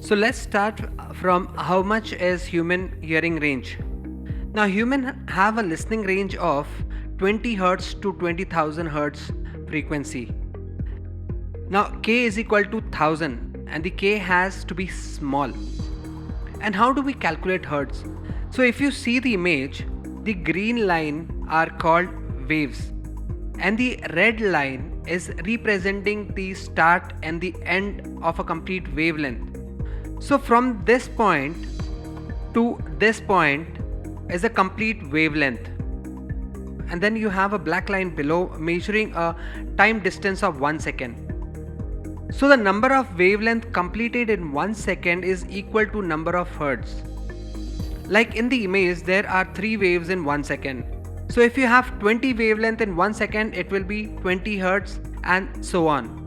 So let's start from how much is human hearing range. Now humans have a listening range of 20 Hz to 20,000 Hz frequency. Now K is equal to 1000 and the K has to be small. And how do we calculate Hertz? So if you see the image, the green line are called waves and the red line is representing the start and the end of a complete wavelength. So from this point to this point is a complete wavelength, and then you have a black line below measuring a time distance of 1 second. So the number of wavelength completed in 1 second is equal to number of hertz. Like in the image there are 3 waves in 1 second. So if you have 20 wavelength in 1 second, it will be 20 hertz and so on.